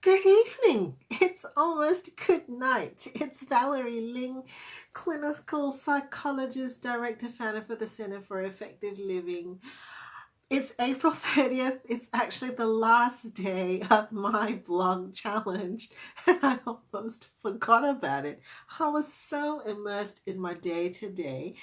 Good evening. It's almost good night. It's Valerie Ling, clinical psychologist, director founder for the Center for Effective Living. It's April 30th. It's actually the last day of my blog challenge, and I almost forgot about it. I was so immersed in my day to day.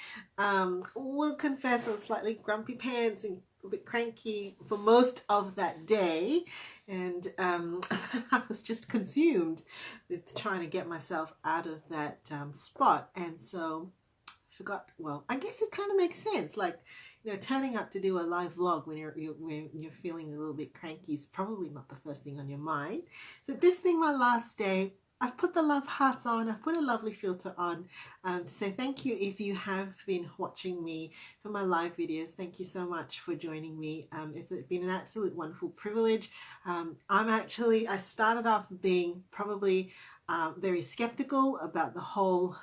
Will confess I was slightly grumpy pants and a bit cranky for most of that day, and I was just consumed with trying to get myself out of that spot, and so forgot. Well, I guess it kind of makes sense. Like, turning up to do a live vlog when you're feeling a little bit cranky is probably not the first thing on your mind. So this being my last day, I've put the love hearts on. I've put a lovely filter on to say thank you if you have been watching me for my live videos. Thank you so much for joining me. It's been an absolute wonderful privilege. I started off being probably very skeptical about the whole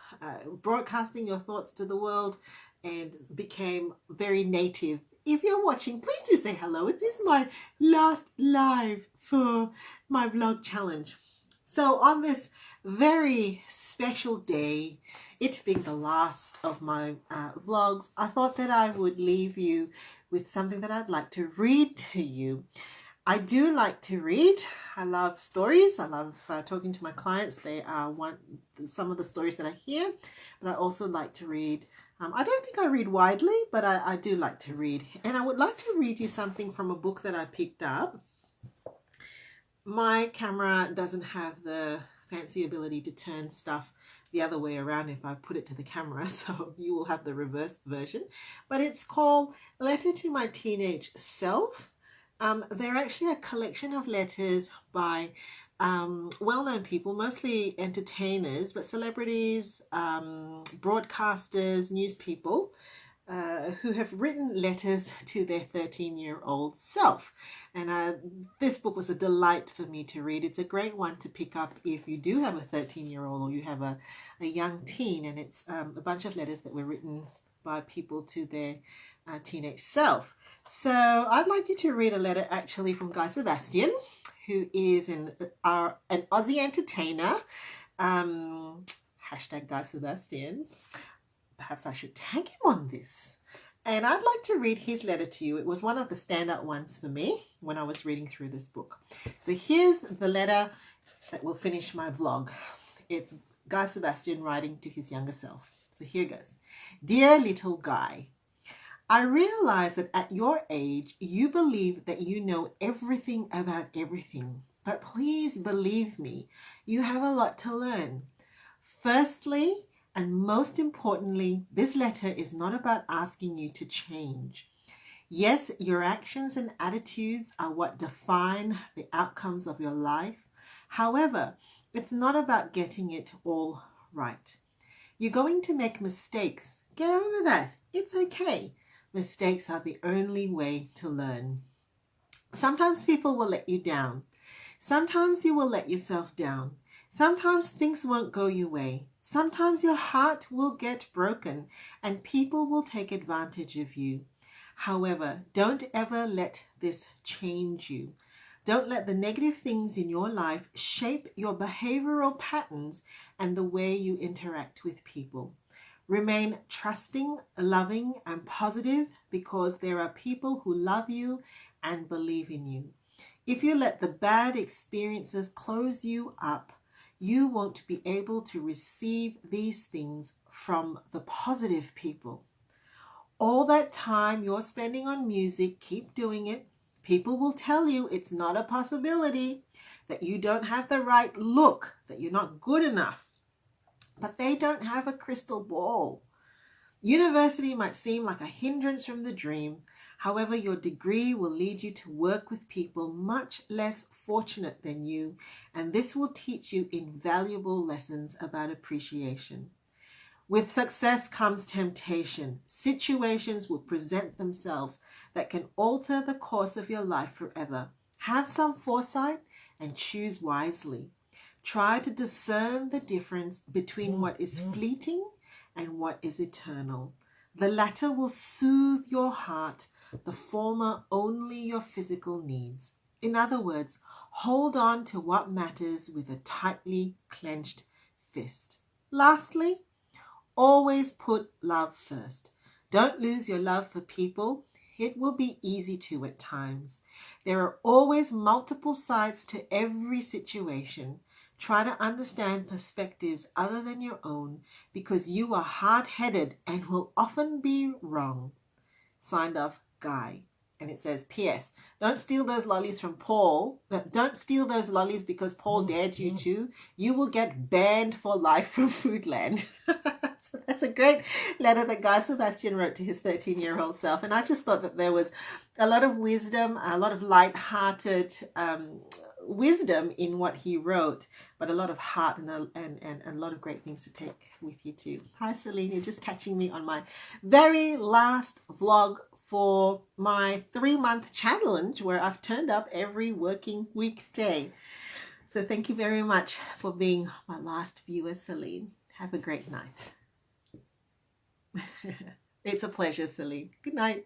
broadcasting your thoughts to the world, and became very native. If you're watching, please do say hello. It is my last live for my vlog challenge. So on this very special day, it being the last of my vlogs, I thought that I would leave you with something that I'd like to read to you. I do like to read. I love stories. I love talking to my clients. They want some of the stories that I hear, but I also like to read. I don't think I read widely, but I do like to read. And I would like to read you something from a book that I picked up. My camera doesn't have the fancy ability to turn stuff the other way around if I put it to the camera, so you will have the reverse version. But it's called Letter to My Teenage Self. They're actually a collection of letters by well-known people, mostly entertainers, but celebrities, broadcasters, news people, who have written letters to their 13-year-old self. And this book was a delight for me to read. It's a great one to pick up if you do have a 13-year-old or you have a young teen, and it's a bunch of letters that were written by people to their teenage self. So I'd like you to read a letter actually from Guy Sebastian, who is an Aussie entertainer. Hashtag Guy Sebastian. Perhaps I should tag him on this. And I'd like to read his letter to you. It was one of the standout ones for me when I was reading through this book. So here's the letter that will finish my vlog. It's Guy Sebastian writing to his younger self. So here goes. Dear little Guy, I realize that at your age, you believe that you know everything about everything. But please believe me, you have a lot to learn. Firstly, and most importantly, this letter is not about asking you to change. Yes, your actions and attitudes are what define the outcomes of your life. However, it's not about getting it all right. You're going to make mistakes. Get over that. It's okay. Mistakes are the only way to learn. Sometimes people will let you down. Sometimes you will let yourself down. Sometimes things won't go your way. Sometimes your heart will get broken and people will take advantage of you. However, don't ever let this change you. Don't let the negative things in your life shape your behavioral patterns and the way you interact with people. Remain trusting, loving, and positive because there are people who love you and believe in you. If you let the bad experiences close you up, you won't be able to receive these things from the positive people. All that time you're spending on music, keep doing it. People will tell you it's not a possibility, that you don't have the right look, that you're not good enough. But they don't have a crystal ball. University might seem like a hindrance from the dream. However, your degree will lead you to work with people much less fortunate than you, and this will teach you invaluable lessons about appreciation. With success comes temptation. Situations will present themselves that can alter the course of your life forever. Have some foresight and choose wisely. Try to discern the difference between what is fleeting and what is eternal. The latter will soothe your heart, the former only your physical needs. In other words, hold on to what matters with a tightly clenched fist. Lastly, always put love first. Don't lose your love for people. It will be easy to at times. There are always multiple sides to every situation. Try to understand perspectives other than your own because you are hard-headed and will often be wrong. Signed off, Guy. And it says, P.S. Don't steal those lollies from Paul. Don't steal those lollies because Paul dared you to. You will get banned for life from Foodland. So that's a great letter that Guy Sebastian wrote to his 13-year-old self. And I just thought that there was a lot of wisdom, a lot of light-hearted wisdom in what he wrote, but a lot of heart and a lot of great things to take with you too. Hi Celine, you're just catching me on my very last vlog for my 3-month challenge where I've turned up every working weekday. So thank you very much for being my last viewer, Celine. Have a great night. It's a pleasure, Celine. Good night.